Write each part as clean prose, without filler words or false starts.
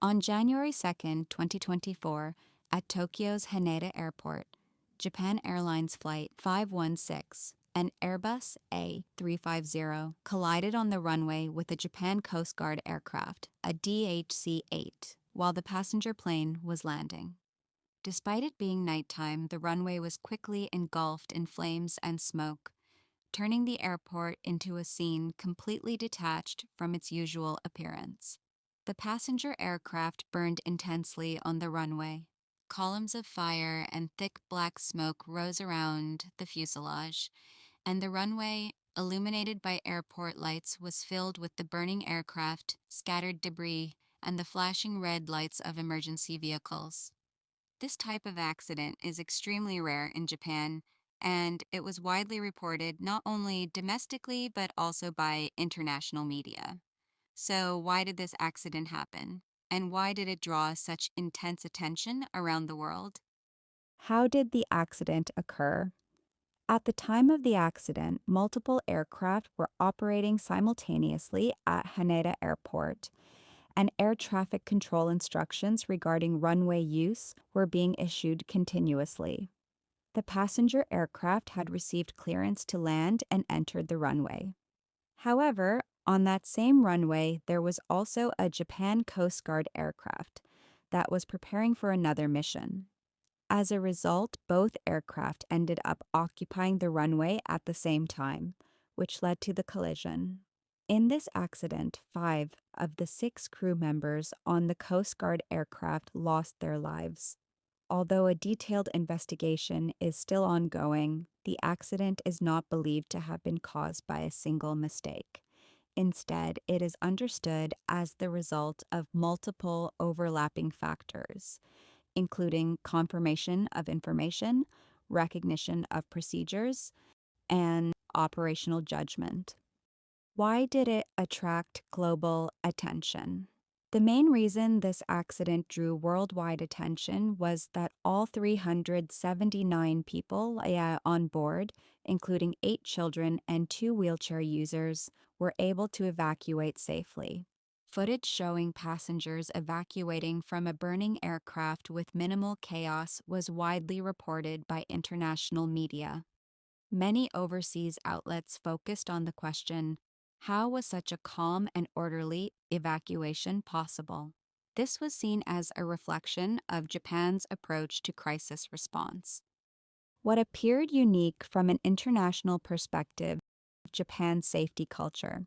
On January 2nd, 2024, at Tokyo's Haneda Airport, Japan Airlines Flight 516, an Airbus A350, collided on the runway with a Japan Coast Guard aircraft, a DHC-8, while the passenger plane was landing. Despite it being nighttime, the runway was quickly engulfed in flames and smoke, turning the airport into a scene completely detached from its usual appearance. The passenger aircraft burned intensely on the runway. Columns of fire and thick black smoke rose around the fuselage, and the runway, illuminated by airport lights, was filled with the burning aircraft, scattered debris, and the flashing red lights of emergency vehicles. This type of accident is extremely rare in Japan, and it was widely reported not only domestically but also by international media. So, why did this accident happen? And why did it draw such intense attention around the world? How did the accident occur? At the time of the accident, multiple aircraft were operating simultaneously at Haneda Airport, and air traffic control instructions regarding runway use were being issued continuously. The passenger aircraft had received clearance to land and entered the runway. However, on that same runway, there was also a Japan Coast Guard aircraft that was preparing for another mission. As a result, both aircraft ended up occupying the runway at the same time, which led to the collision. In this accident, 5 of the 6 crew members on the Coast Guard aircraft lost their lives. Although a detailed investigation is still ongoing, the accident is not believed to have been caused by a single mistake. Instead, it is understood as the result of multiple overlapping factors, including confirmation of information, recognition of procedures, and operational judgment. Why did it attract global attention? The main reason this accident drew worldwide attention was that all 379 people on board, including 8 children and 2 wheelchair users, were able to evacuate safely. Footage showing passengers evacuating from a burning aircraft with minimal chaos was widely reported by international media. Many overseas outlets focused on the question, how was such a calm and orderly evacuation possible? This was seen as a reflection of Japan's approach to crisis response. What appeared unique from an international perspective, Japan's safety culture.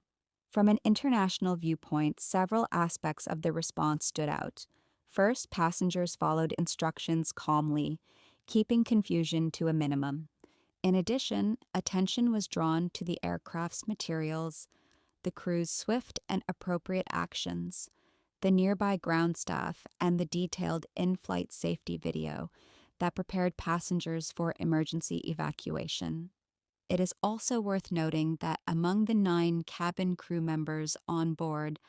From an international viewpoint, several aspects of the response stood out. First, passengers followed instructions calmly, keeping confusion to a minimum. In addition, attention was drawn to the aircraft's materials, the crew's swift and appropriate actions, the nearby ground staff, and the detailed in-flight safety video that prepared passengers for emergency evacuation. It is also worth noting that among the 9 cabin crew members on board,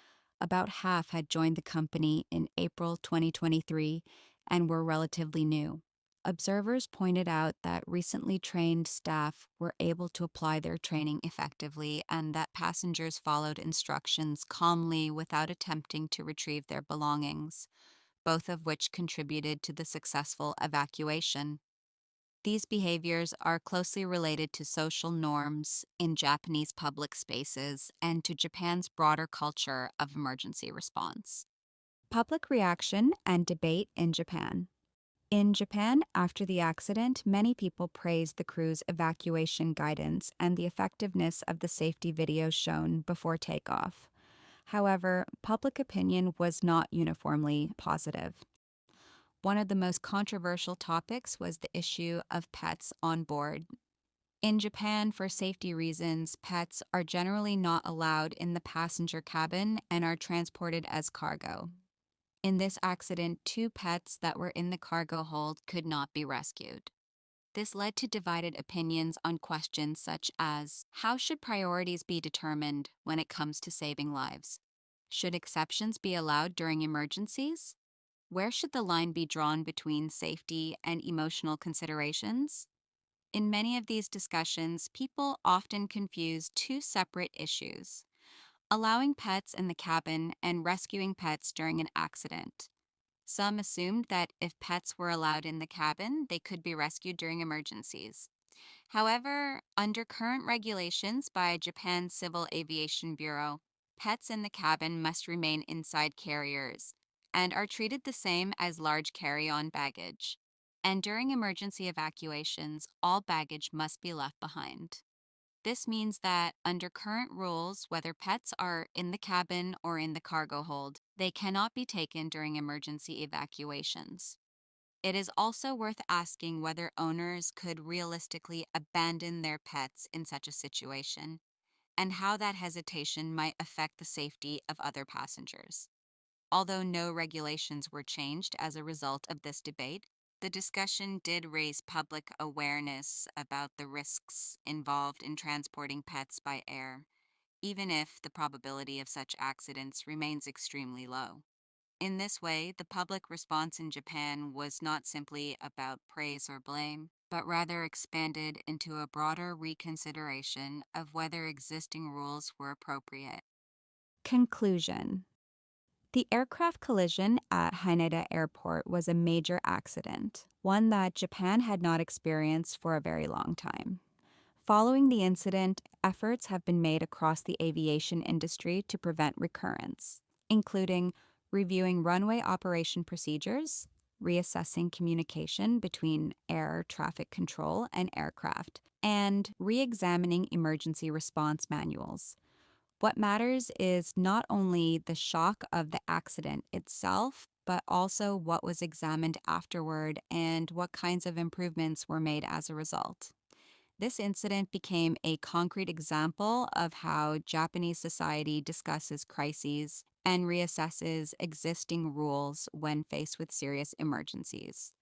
about half had joined the company in April 2023 and were relatively new. Observers pointed out that recently trained staff were able to apply their training effectively and that passengers followed instructions calmly without attempting to retrieve their belongings, both of which contributed to the successful evacuation. These behaviors are closely related to social norms in Japanese public spaces and to Japan's broader culture of emergency response. Public reaction and debate in Japan. In Japan, after the accident, many people praised the crew's evacuation guidance and the effectiveness of the safety videos shown before takeoff. However, public opinion was not uniformly positive. One of the most controversial topics was the issue of pets on board. In Japan, for safety reasons, pets are generally not allowed in the passenger cabin and are transported as cargo. In this accident, 2 pets that were in the cargo hold could not be rescued. This led to divided opinions on questions such as, how should priorities be determined when it comes to saving lives? Should exceptions be allowed during emergencies? Where should the line be drawn between safety and emotional considerations? In many of these discussions, people often confuse 2 separate issues. allowing pets in the cabin and rescuing pets during an accident. Some assumed that if pets were allowed in the cabin, they could be rescued during emergencies. However, under current regulations by Japan's Civil Aviation Bureau, pets in the cabin must remain inside carriers and are treated the same as large carry-on baggage. And during emergency evacuations, all baggage must be left behind. This means that under current rules, whether pets are in the cabin or in the cargo hold, they cannot be taken during emergency evacuations. It is also worth asking whether owners could realistically abandon their pets in such a situation, and how that hesitation might affect the safety of other passengers. Although no regulations were changed as a result of this debate, the discussion did raise public awareness about the risks involved in transporting pets by air, even if the probability of such accidents remains extremely low. In this way, the public response in Japan was not simply about praise or blame, but rather expanded into a broader reconsideration of whether existing rules were appropriate. Conclusion. The aircraft collision at Haneda Airport was a major accident, one that Japan had not experienced for a very long time. Following the incident, efforts have been made across the aviation industry to prevent recurrence, including reviewing runway operation procedures, reassessing communication between air traffic control and aircraft, and re examining emergency response manuals. What matters is not only the shock of the accident itself, but also what was examined afterward and what kinds of improvements were made as a result. This incident became a concrete example of how Japanese society discusses crises and reassesses existing rules when faced with serious emergencies.